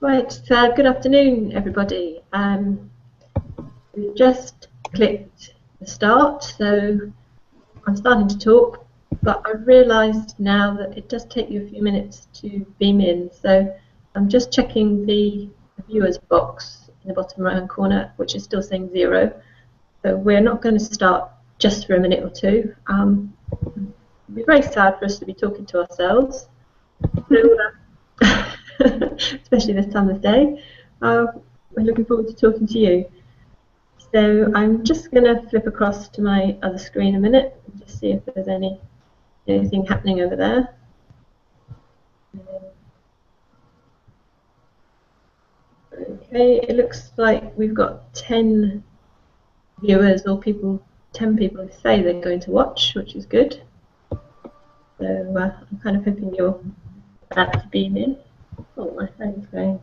Right, good afternoon, everybody. We've just clicked the start, so I'm starting to talk, but I've realised now that it does take you a few minutes to beam in, so I'm just checking the viewers box in the bottom right hand corner, which is still saying 0. So we're not going to start just for a minute or two. It'd be very sad for us to be talking to ourselves. So, especially this time of day. We're looking forward to talking to you. So I'm just going to flip across to my other screen a minute and just see if there's anything happening over there. Okay, it looks like we've got 10 viewers or 10 people who say they're going to watch, which is good. So I'm kind of hoping you're about to beam in. Oh, my phone's going.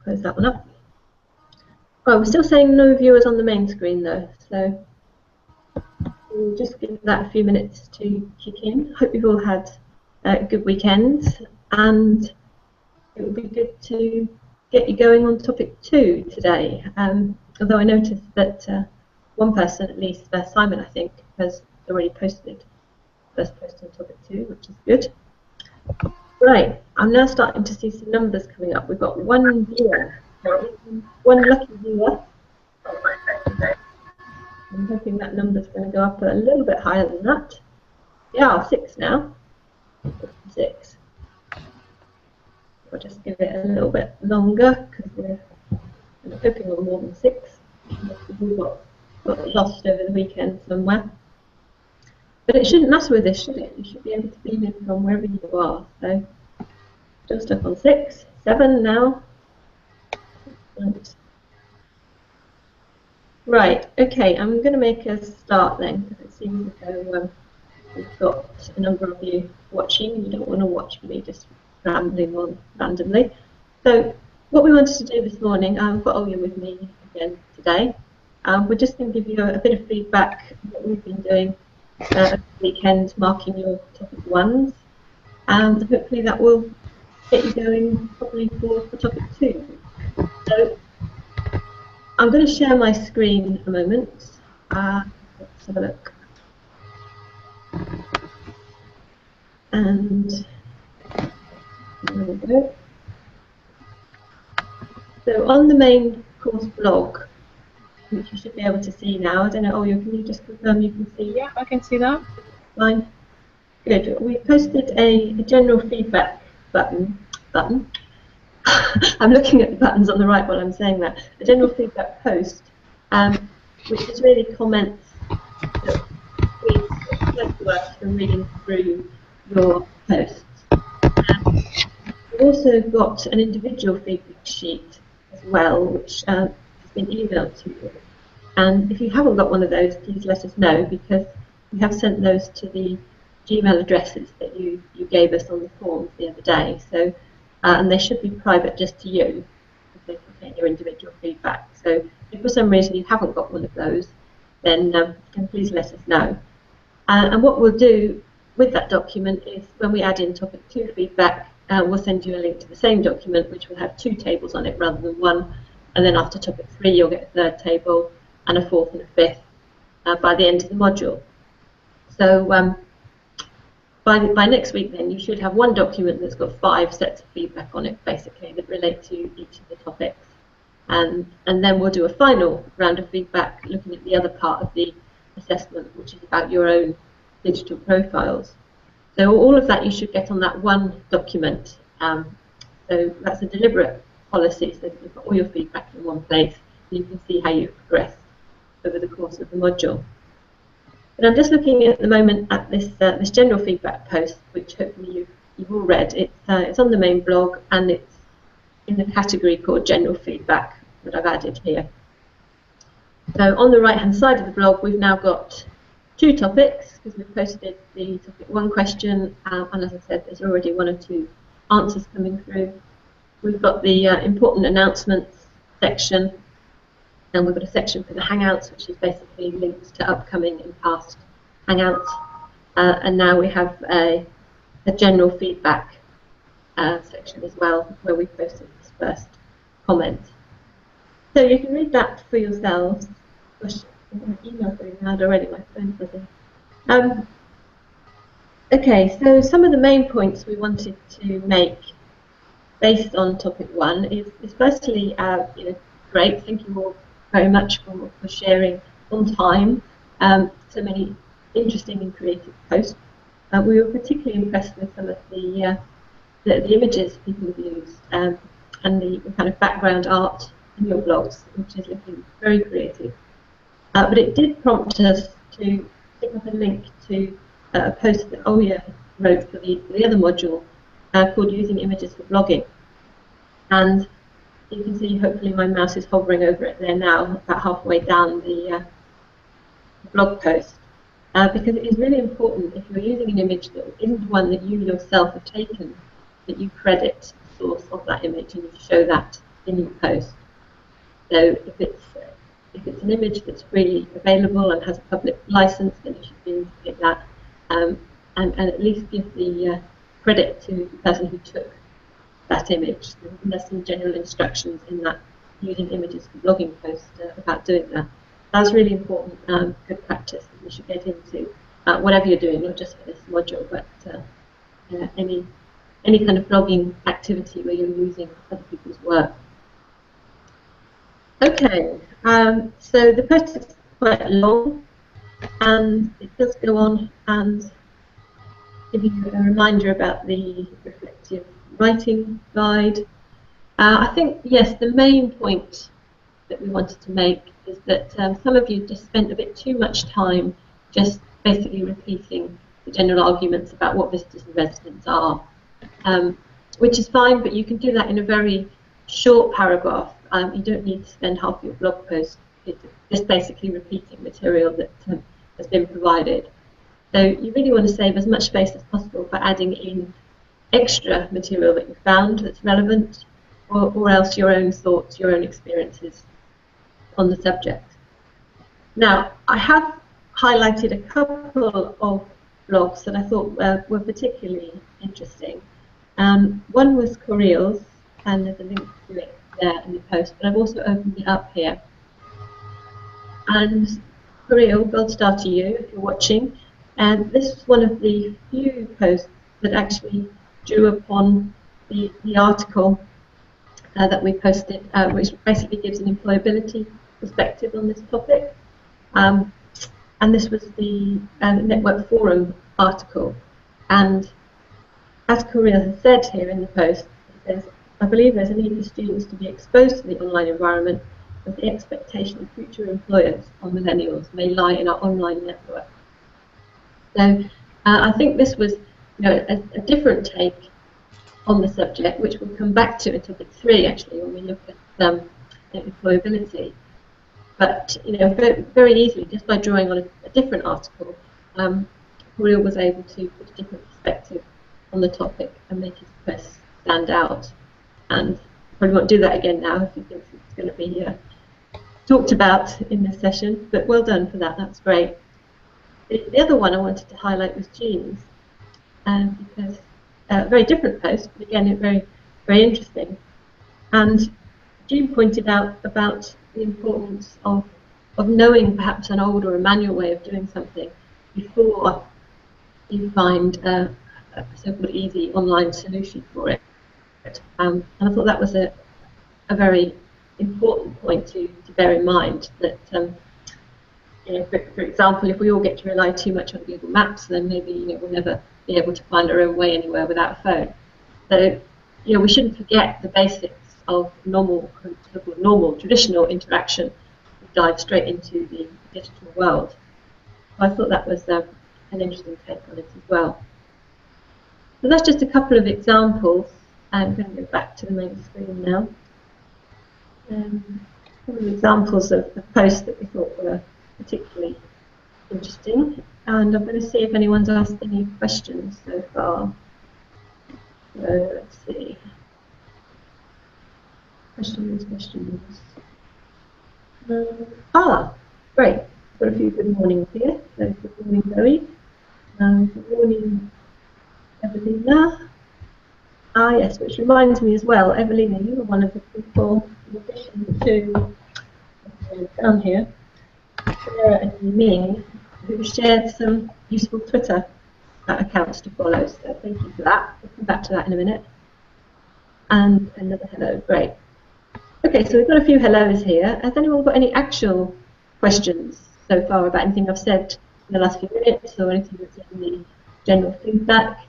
Close that one up. Oh, we're still saying no viewers on the main screen though, so we'll just give that a few minutes to kick in. Hope you've all had a good weekend, and it would be good to get you going on topic 2 today. Although I noticed that one person, at least Simon, I think, has already posted first post on topic 2, which is good. Right, I'm now starting to see some numbers coming up. We've got one viewer, one lucky viewer. I'm hoping that number's going to go up a little bit higher than that. Yeah, 6 now. 6. I'll just give it a little bit longer because I'm hoping on more than 6. We've got lost over the weekend somewhere. But it shouldn't matter with this, should it? You should be able to beam in from wherever you are. So, still stuck on 6, 7 now. Right, okay, I'm going to make a start then, because it seems as though we've got a number of you watching, and you don't want to watch me just rambling on randomly. So, what we wanted to do this morning, I've got Olya with me again today. We're just going to give you a bit of feedback on what we've been doing over the weekend, marking your topic 1s, and hopefully that will get you going probably for topic 2. So I'm going to share my screen a moment. Let's have a look. And there we go. So on the main course blog, which you should be able to see now, I don't know, Olya, can you just confirm you can see? Yeah, I can see that. Fine. Good. We posted a general feedback button. I'm looking at the buttons on the right while I'm saying that. A general feedback post, which is really comments that we've sent to us from reading through your posts. We've also got an individual feedback sheet as well, which has been emailed to you. And if you haven't got one of those, please let us know, because we have sent those to the Gmail addresses that you gave us on the forms the other day. So, and they should be private just to you, because they contain your individual feedback. So if for some reason you haven't got one of those, then please let us know. And what we'll do with that document is when we add in topic 2 feedback, we'll send you a link to the same document, which will have 2 tables on it rather than 1. And then after topic 3, you'll get a 3rd table and a 4th and a 5th by the end of the module. So by next week, then, you should have one document that's got 5 sets of feedback on it, basically, that relate to each of the topics. And then we'll do a final round of feedback looking at the other part of the assessment, which is about your own digital profiles. So all of that you should get on that one document. So that's a deliberate policy, so that you've got all your feedback in one place, and you can see how you've progressed over the course of the module. But I'm just looking at the moment at this general feedback post, which hopefully you've all read. It's on the main blog, and it's in the category called General Feedback that I've added here. So on the right-hand side of the blog, we've now got 2 topics, because we've posted the topic 1 question, and as I said, there's already 1 or 2 answers coming through. We've got the important announcements section, and we've got a section for the Hangouts, which is basically links to upcoming and past Hangouts. And now we have a general feedback section as well, where we posted this first comment. So you can read that for yourselves. Gosh, my email's going loud already, my phone's buzzing. Okay, so some of the main points we wanted to make based on topic 1 is firstly, great, thank you all very much for sharing on time so many interesting and creative posts. We were particularly impressed with some of the images people have used and the kind of background art in your blogs, which is looking very creative. But it did prompt us to pick up a link to a post that Olya wrote for the other module called Using Images for Blogging. And you can see, hopefully my mouse is hovering over it there now, about halfway down the blog post. Because it is really important, if you're using an image that isn't one that you yourself have taken, that you credit the source of that image and you show that in your post. So if it's an image that's freely available and has a public license, then you should be able to pick that and at least give the credit to the person who took that image. There's some general instructions in that using images for blogging post about doing that. That's really important, good practice that you should get into, whatever you're doing, not just for this module, but any kind of blogging activity where you're using other people's work. Okay, so the post is quite long, and it does go on and give you a reminder about the reflective writing guide. I think, yes, the main point that we wanted to make is that some of you just spent a bit too much time just basically repeating the general arguments about what visitors and residents are, which is fine, but you can do that in a very short paragraph. You don't need to spend half your blog post just basically repeating material that has been provided. So you really want to save as much space as possible for adding in extra material that you found that's relevant, or else your own thoughts, your own experiences on the subject. Now, I have highlighted a couple of blogs that I thought were particularly interesting. One was Coreal's, and there's a link to it there in the post, but I've also opened it up here. And Coreal, gold star to you if you're watching. And this was one of the few posts that actually drew upon the article that we posted, which basically gives an employability perspective on this topic. And this was the Network Forum article. And as Coreal has said here in the post, it says, I believe there's a need for students to be exposed to the online environment, as the expectation of future employers on millennials may lie in our online network. So I think this was a different take on the subject, which we'll come back to in topic 3 actually when we look at employability. But very easily, just by drawing on a different article, Coreal was able to put a different perspective on the topic and make his press stand out. And probably won't do that again now if he thinks it's going to be talked about in this session. But well done for that. That's great. The other one I wanted to highlight was Jean's, because a very different post, but again, very, very interesting. And Jean pointed out about the importance of knowing perhaps an old or a manual way of doing something before you find a so-called easy online solution for it. And I thought that was a very important point to bear in mind, that for example, if we all get to rely too much on Google Maps, then maybe we'll never be able to find our own way anywhere without a phone. So we shouldn't forget the basics of normal, traditional interaction. We dive straight into the digital world. So I thought that was an interesting take on it as well. So that's just a couple of examples. I'm going to go back to the main screen now. A couple of examples of posts that we thought were particularly interesting, and I'm going to see if anyone's asked any questions so far. So let's see. Questions. Great. Got a few good mornings here. So good morning, Zoe. Good morning, Evelina. Ah, yes, which reminds me as well, Evelina, you were one of the people, in addition to down here, Sarah and Ming, who shared some useful Twitter accounts to follow. So thank you for that. We'll come back to that in a minute. And another hello, great. Okay, so we've got a few hellos here. Has anyone got any actual questions so far about anything I've said in the last few minutes or anything that's in the general feedback?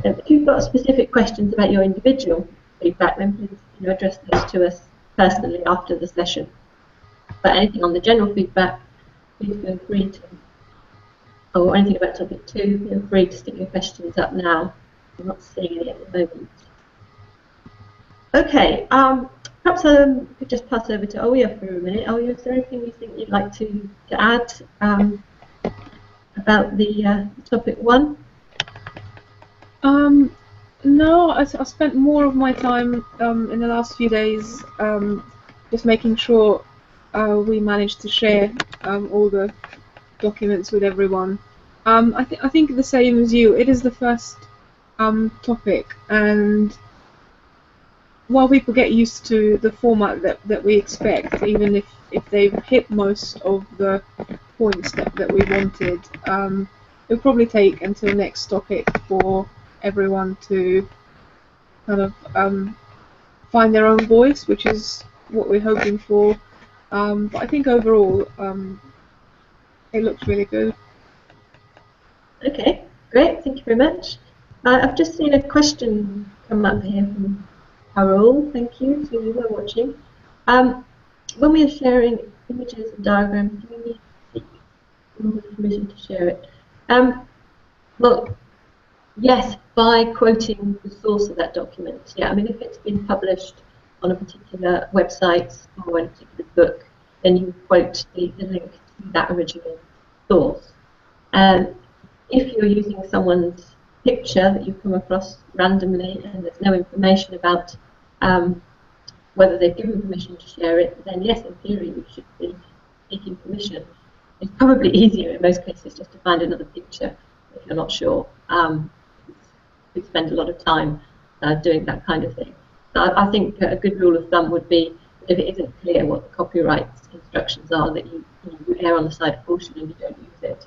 If you've got specific questions about your individual feedback, then please address those to us personally after the session. But anything on the general feedback, please feel free to, or anything about topic 2, feel free to stick your questions up now. I'm not seeing any at the moment. Okay, perhaps I could just pass over to Oya for a minute. Oya, is there anything you think you'd like to add about the topic 1? No, I spent more of my time in the last few days just making sure we managed to share all the documents with everyone. I think the same as you. It is the first topic, and while people get used to the format that we expect, even if they've hit most of the points that we wanted, it'll probably take until next topic for everyone to kind of find their own voice, which is what we're hoping for. But I think overall it looks really good. Okay, great, thank you very much. I've just seen a question come up here from Carol, thank you, so you were watching. When we are sharing images and diagrams, do we need permission to share it? Well, yes, by quoting the source of that document. Yeah, I mean, if it's been published on a particular website or in a particular book, then you quote the link to that original source. If you're using someone's picture that you've come across randomly and there's no information about whether they've given permission to share it, then yes, in theory, you should be seeking permission. It's probably easier in most cases just to find another picture if you're not sure. We spend a lot of time doing that kind of thing. So I think a good rule of thumb would be if it isn't clear what the copyright instructions are, that you err on the side of caution and you don't use it.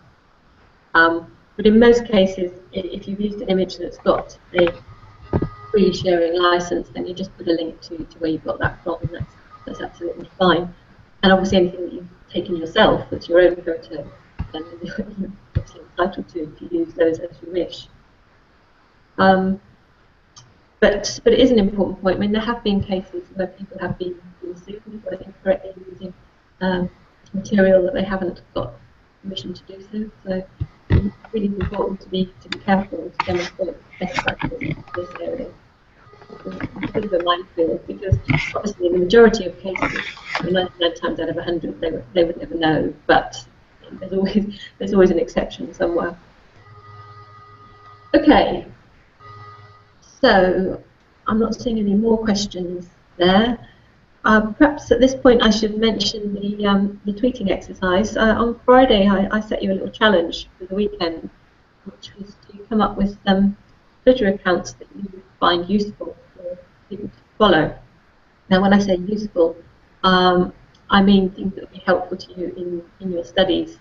But in most cases, if you've used an image that's got a free sharing license, then you just put a link to where you've got that from, and that's absolutely fine. And obviously anything that you've taken yourself, that's your own photo, then you're entitled to use those as you wish. But it is an important point. I mean, there have been cases where people have been sued for incorrectly using material that they haven't got permission to do so. So it's really important to be careful and to demonstrate best practice in this area. It's a bit of a minefield because obviously in the majority of cases, 99 times out of 100, they would never know. But there's always an exception somewhere. Okay. So I'm not seeing any more questions there. Perhaps at this point I should mention the tweeting exercise. On Friday I set you a little challenge for the weekend, which was to come up with some Twitter accounts that you find useful for people to follow. Now when I say useful, I mean things that would be helpful to you in your studies,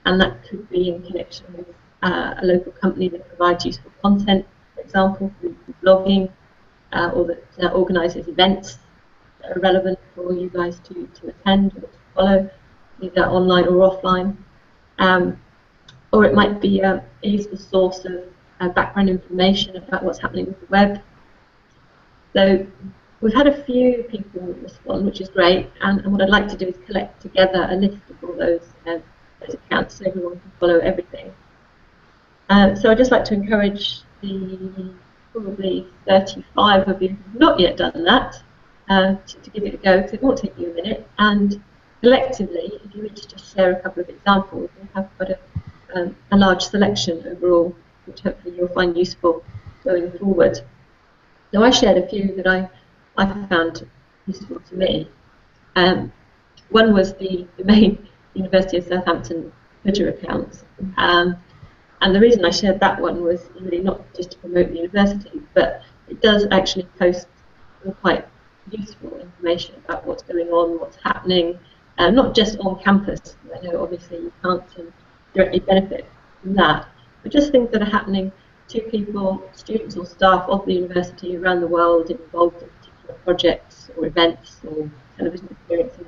and that could be in connection with a local company that provides useful content, for example, through blogging, or that organises events that are relevant for you guys to attend or to follow, either online or offline. Or it might be a useful source of background information about what's happening with the web. So we've had a few people respond, which is great, and what I'd like to do is collect together a list of all those accounts so everyone can follow everything. So I'd just like to encourage the probably 35 of you who have not yet done that to give it a go, because it won't take you a minute. And collectively, if you were to just share a couple of examples, we'll have quite a large selection overall, which hopefully you'll find useful going forward. So I shared a few that I found useful to me. One was the main University of Southampton Twitter account. And the reason I shared that one was really not just to promote the university, but it does actually post some quite useful information about what's going on, what's happening, not just on campus. I know obviously you can't directly benefit from that, but just things that are happening to people, students or staff of the university around the world involved in particular projects or events or television experiences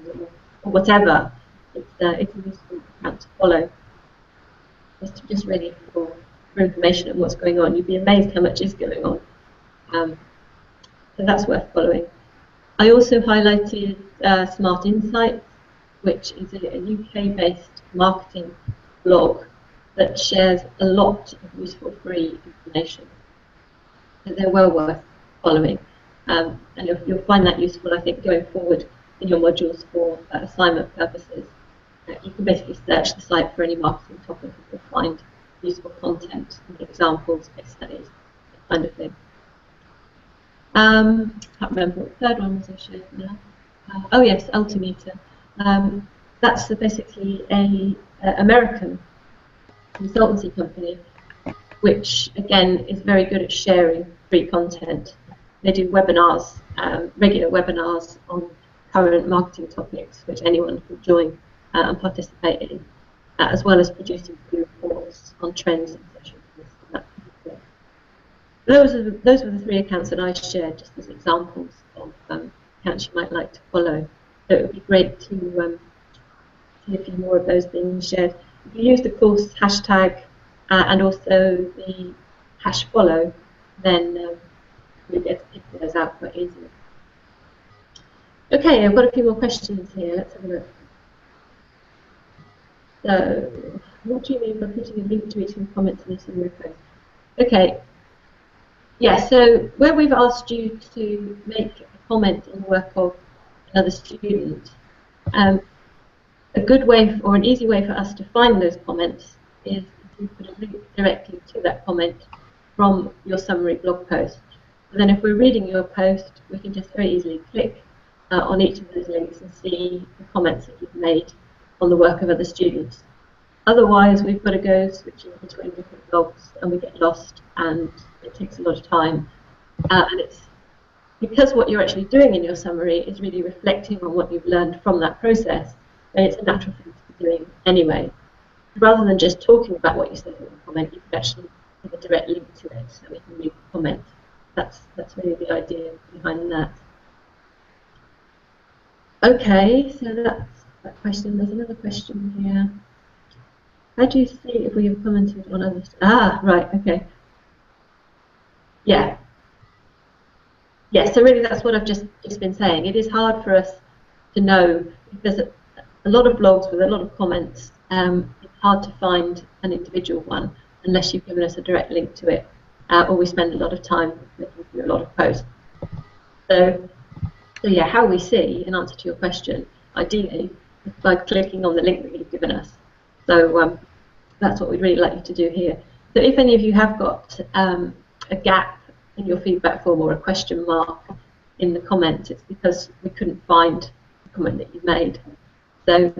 or whatever. It's a useful account to follow. Just really for information on what's going on. You'd be amazed how much is going on. So that's worth following. I also highlighted Smart Insights, which is a UK-based marketing blog that shares a lot of useful free information. So they're well worth following. And you'll find that useful, I think, going forward in your modules for assignment purposes. You can basically search the site for any marketing topic and you'll find useful content, examples, case studies, that kind of thing. I can't remember what the third one was I shared now. Oh yes, Altimeter. That's basically a American consultancy company, which again is very good at sharing free content. They do webinars, regular webinars on current marketing topics, which anyone can join and participate in, as well as producing free reports on trends and sessions. Those were the 3 accounts that I shared just as examples of accounts you might like to follow. So it would be great to see a few more of those being shared. If you use the course hashtag and also the #follow, then you'll be able to pick those out quite easily. Okay, I've got a few more questions here. Let's have a look. So, what do you mean by putting a link to each comment in a summary post? Okay, yeah, so where we've asked you to make a comment on the work of another student, a good way or an easy way for us to find those comments is if you put a link directly to that comment from your summary blog post. And then if we're reading your post, we can just very easily click on each of those links and see the comments that you've made on the work of other students. Otherwise, we've got to go switching between different blogs and we get lost and it takes a lot of time. And it's because what you're actually doing in your summary is really reflecting on what you've learned from that process, then it's a natural thing to be doing anyway. Rather than just talking about what you said in the comment, you could actually give a direct link to it so we can read the comment. That's really the idea behind that. Okay, so that's that question. There's another question here. How do you see if we have commented on others? Ah, right, okay. Yeah. Yeah, so really that's what I've just been saying. It is hard for us to know because a lot of blogs with a lot of comments, it's hard to find an individual one unless you've given us a direct link to it, or we spend a lot of time looking through a lot of posts. So yeah, how we see, in answer to your question, ideally, is by clicking on the link that you've given us. So that's what we'd really like you to do here. So if any of you have got a gap in your feedback form or a question mark in the comment, it's because we couldn't find the comment that you've made. So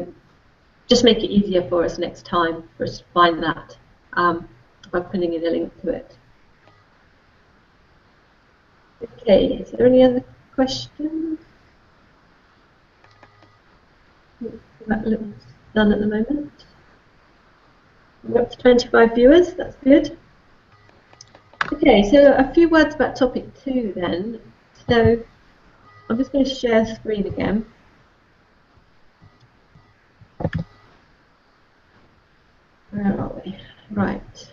just make it easier for us next time for us to find that by putting in a link to it. Okay, is there any other questions? That looks done at the moment. We're up to 25 viewers, that's good. Okay, so a few words about topic 2 then. So I'm just going to share screen again. Where are we? Right.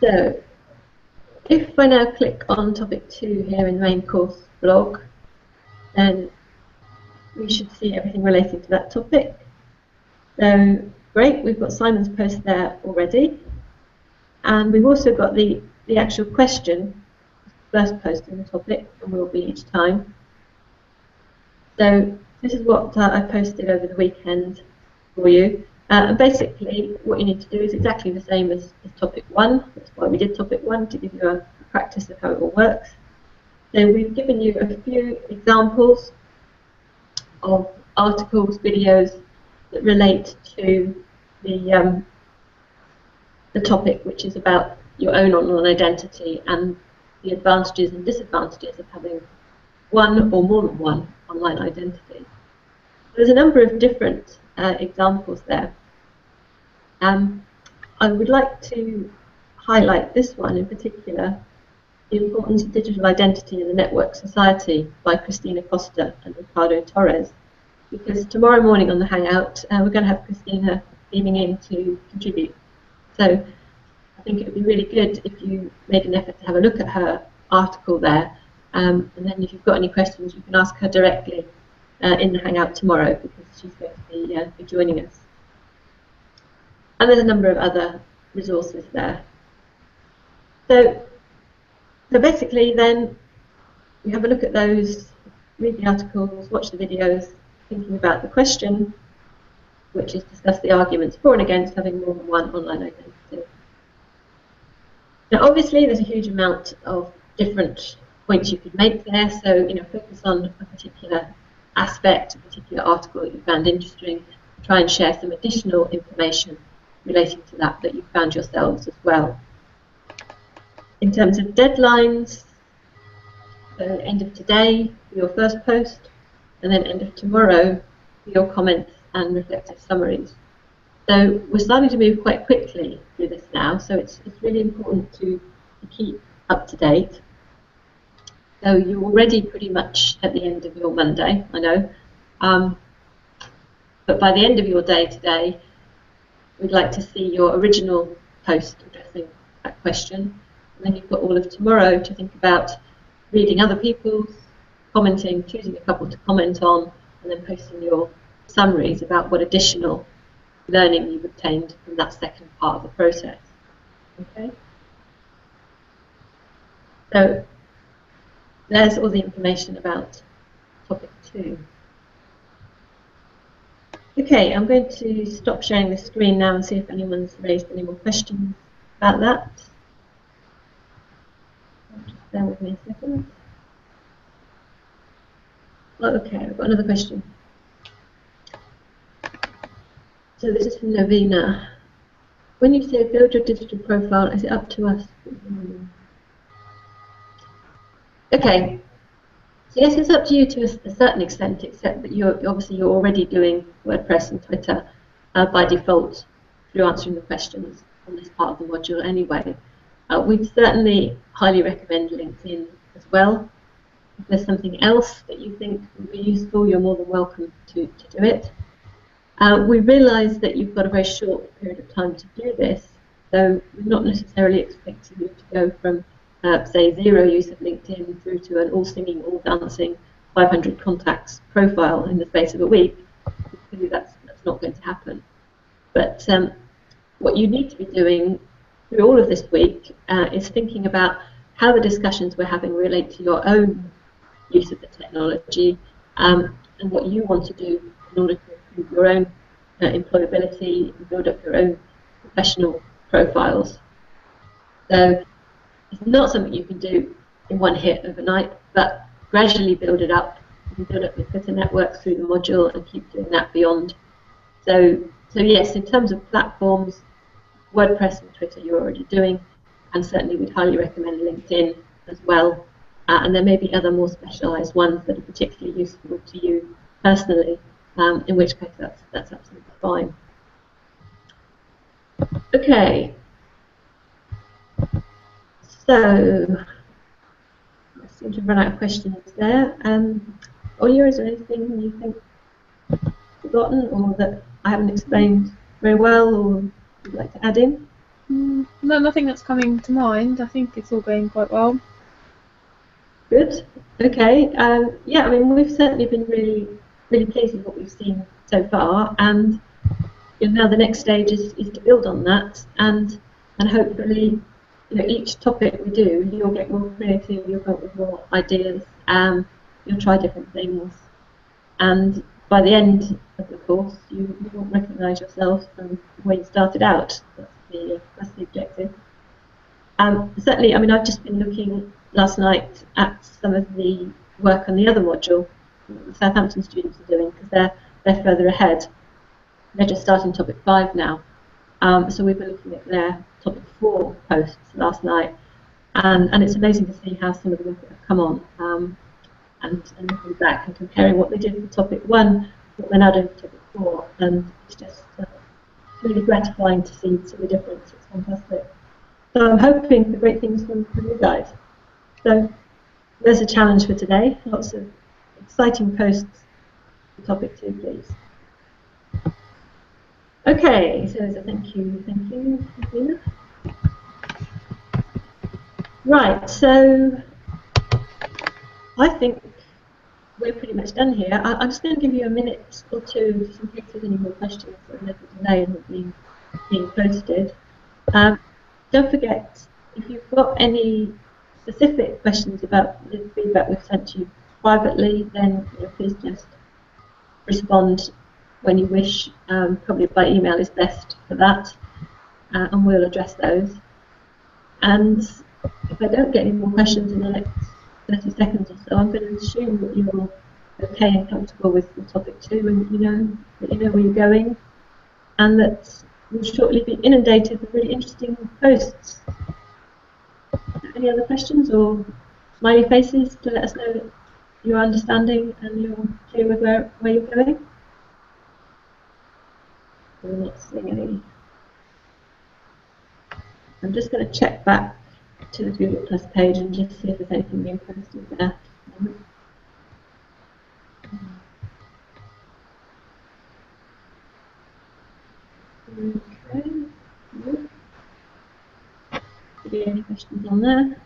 So if I now click on topic 2 here in the main course blog, then we should see everything relating to that topic. So great, we've got Simon's post there already. And we've also got the actual question, first post in the topic, and will be each time. So this is what I posted over the weekend for you. And basically, what you need to do is exactly the same as topic 1. That's why we did topic 1, to give you a practice of how it all works. So we've given you a few examples of articles, videos that relate to the the topic, which is about your own online identity and the advantages and disadvantages of having one or more than one online identity. There's a number of different examples there. I would like to highlight this one in particular, The Importance of Digital Identity in the Network Society by Christina Costa and Ricardo Torres, because tomorrow morning on the Hangout we're going to have Christina beaming in to contribute. So I think it would be really good if you made an effort to have a look at her article there, and then if you've got any questions you can ask her directly in the Hangout tomorrow, because she's going to be joining us. And there's a number of other resources there. So basically then, you have a look at those, read the articles, watch the videos, thinking about the question, which is discuss the arguments for and against having more than one online identity. Now obviously there's a huge amount of different points you could make there, so focus on a particular aspect, a particular article that you found interesting, try and share some additional information relating to that you found yourselves as well. In terms of deadlines, so end of today for your first post, and then end of tomorrow for your comments and reflective summaries. So we're starting to move quite quickly through this now, so it's really important to keep up to date. So you're already pretty much at the end of your Monday, I know, but by the end of your day today, we'd like to see your original post addressing that question. And then you've got all of tomorrow to think about reading other people's, commenting, choosing a couple to comment on, and then posting your summaries about what additional learning you've obtained from that second part of the process. Okay? So there's all the information about topic 2. Okay, I'm going to stop sharing the screen now and see if anyone's raised any more questions about that. Just bear with me a second. Oh, okay, I've got another question. So this is from Novena. When you say build your digital profile, is it up to us? Okay, so yes, it's up to you to a certain extent, except that you're already doing WordPress and Twitter by default through answering the questions on this part of the module anyway. We'd certainly highly recommend LinkedIn as well. If there's something else that you think would be useful, you're more than welcome to do it. We realise that you've got a very short period of time to do this, so we're not necessarily expecting you to go from say 0 use of LinkedIn through to an all singing, all dancing 500 contacts profile in the space of a week. Because that's not going to happen. But what you need to be doing through all of this week is thinking about how the discussions we're having relate to your own use of the technology and what you want to do in order to improve your own employability and build up your own professional profiles. So it's not something you can do in one hit overnight, but gradually build it up. You can build up your Twitter network through the module and keep doing that beyond. So yes, in terms of platforms, WordPress and Twitter you're already doing, and certainly we'd highly recommend LinkedIn as well. And there may be other more specialised ones that are particularly useful to you personally, in which case that's absolutely fine. Okay. So, I seem to have run out of questions there. Olya, is there anything you think I've forgotten or that I haven't explained very well or you'd like to add in? No, nothing that's coming to mind. I think it's all going quite well. Good. Okay. Yeah, I mean, we've certainly been really pleased with what we've seen so far, and now the next stage is to build on that, and hopefully, each topic we do, you'll get more creative, you'll come up with more ideas, you'll try different things, and by the end of the course, you won't recognise yourself from where you started out. That's the objective. Certainly, I mean, I've just been looking last night at some of the work on the other module that the Southampton students are doing, because they're further ahead. They're just starting topic 5 now. So we were looking at their topic 4 posts last night, and it's amazing to see how some of them have come on, and looking back and comparing what they did with topic 1, what they're now doing with topic 4, and it's just really gratifying to see the difference. It's fantastic. So I'm hoping for great things from you guys. So there's a challenge for today. Lots of exciting posts for topic 2, please. Okay, so there's a thank you, Nina. Right, so I think we're pretty much done here. I'm just going to give you a minute or two just in case there's any more questions that are maybe delayed and being posted. Don't forget, if you've got any specific questions about the feedback we've sent you privately, then please just respond when you wish. Probably by email is best for that, and we'll address those. And if I don't get any more questions in the next 30 seconds or so, I'm going to assume that you're okay and comfortable with topic 2, and that you know where you're going, and that we'll shortly be inundated with really interesting posts. Any other questions or smiley faces to let us know that you're understanding and you're clear with where you're going? We're not seeing any. I'm just going to check back to the Google Plus page and just see if there's anything being posted there. Okay. Any questions on there?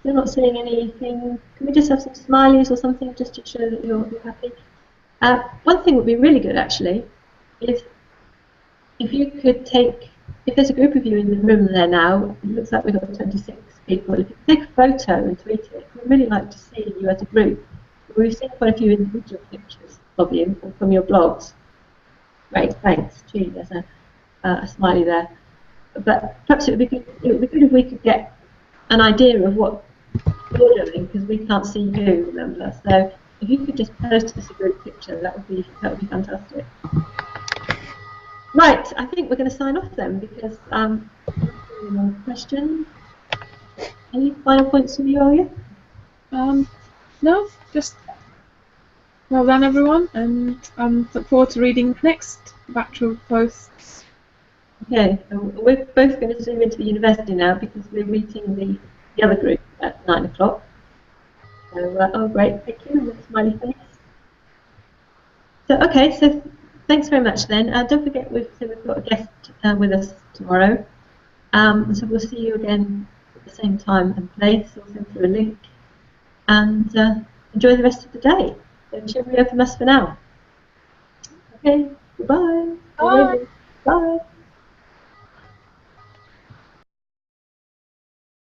Still not seeing anything. Can we just have some smileys or something just to show that you're happy? One thing would be really good actually is if you could take, if there's a group of you in the room there now, it looks like we've got 26 people, if you could take a photo and tweet it, we'd really like to see you as a group. We've seen quite a few individual pictures of you from your blogs. Great, thanks. Gee, there's a smiley there. But perhaps it would be good if we could get an idea of what you're doing, because we can't see you, remember. So if you could just post us a group picture, that would be fantastic. Right, I think we're going to sign off then, because any more questions? Any final points from you, Olga? No, just well done everyone, and look forward to reading next batch of posts. Okay, so we're both going to zoom into the university now because we're meeting the other group at 9 o'clock. So, oh great, thank you, with a smiley face. So, okay, so thanks very much then. Don't forget we've got a guest with us tomorrow. So we'll see you again at the same time and place. We'll send through a link. And enjoy the rest of the day. So cheerio from us for now. Okay, goodbye. Bye.